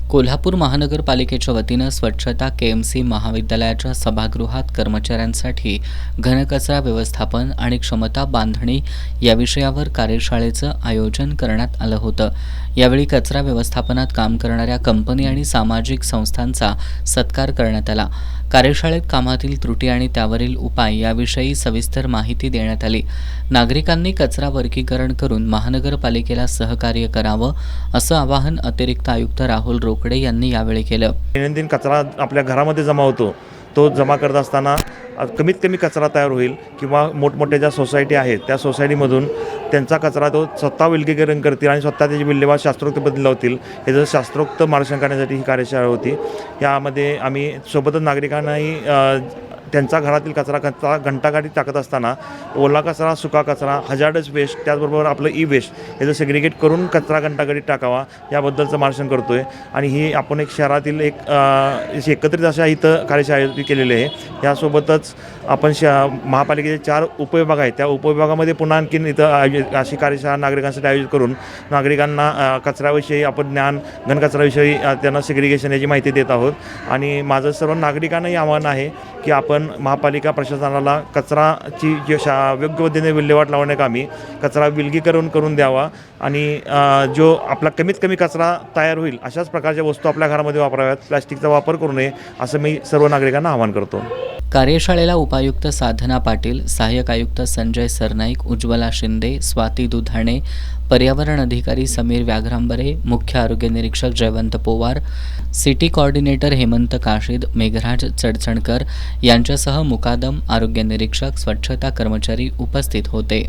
कोल्हापूर महानगरपालिकेच्या वतीनं स्वच्छता केएमसी महाविद्यालयाच्या सभागृहात कर्मचाऱ्यांसाठी घनकचरा व्यवस्थापन आणि क्षमता बांधणी या विषयावर कार्यशाळेचं आयोजन करण्यात आलं होतं। यावेळी कचरा व्यवस्थापनात काम करणाऱ्या कंपनी आणि सामाजिक संस्थांचा सत्कार करण्यात आला। कार्यशाळेत कामातील त्रुटी आणि त्यावरील उपाय याविषयी सविस्तर माहिती देण्यात आली। नागरिकांनी कचरा वर्गीकरण करून महानगरपालिकेला सहकार्य करावं असं आवाहन अतिरिक्त आयुक्त राहुल रोकडे यांनी यावेळी केलं। दैनंदिन कचरा आपल्या घरामध्ये जमा होतो, तो जमा करत असताना कमीत कमी कचरा तयार होईल किंवा मोठमोठ्या ज्या सोसायटी आहेत त्या सोसायटीमधून त्यांचा कचरा तो स्वतः विलगीकरण करतील आणि स्वतः त्याची विल्हेवाट शास्त्रोक्त पद्धतीने लावतील। याचं शास्त्रोक्त मार्गदर्शन करण्यासाठी ही कार्यशाळा होती। यामध्ये आम्ही सोबतच नागरिकांनाही त्यांचा घरातील कचरा घंटागाडीत टाकत असताना ओला कचरा, सुका कचरा, हजार्डस वेस्ट, त्याचबरोबर आपलं ई वेस्ट याचं सेग्रिगेट करून कचरा घंटागाडीत टाकावा याबद्दलचं मार्गदर्शन करतो आहे। आणि ही आपण एक शहरातील एकत्रित अशा इथं कार्यशाळा केलेली आहे। यासोबतच आपण महापालिकेचे 4 उपविभाग आहेत, त्या उपविभागामध्ये पुन्हा आणखीन इथं अशी कार्यशाळा नागरिकांसाठी आयोजित करून नागरिकांना कचऱ्याविषयी आपण ज्ञान, घनकचऱ्याविषयी त्यांना सेग्रिगेशन याची माहिती देत आहोत। आणि माझं सर्व नागरिकांनाही आव्हान आहे की आपण महापालिका प्रशासनाला कचराची योग्य पद्धतीने विल्हेवाट लावण्याकामी कचरा विलगीकरण करून द्यावा आणि जो आपला कमीत कमी कचरा तयार होईल अशाच प्रकारच्या वस्तू आपल्या घरामध्ये वापराव्यात, प्लास्टिकचा वापर करू नये असं मी सर्व नागरिकांना आवाहन करतो। कार्यशाळेला उपायुक्त साधना पाटील, सहाय्यक आयुक्त संजय सरनाईक, उज्ज्वला शिंदे, स्वाती दुधाणे, पर्यावरण अधिकारी समीर व्याघ्रांबरे, मुख्य आरोग्य निरीक्षक जयवंत पोवार, सिटी कोऑर्डिनेटर हेमंत काशीद, मेघराज चडचणकर यांच्यासह मुकादम, आरोग्य निरीक्षक, स्वच्छता कर्मचारी उपस्थित होते।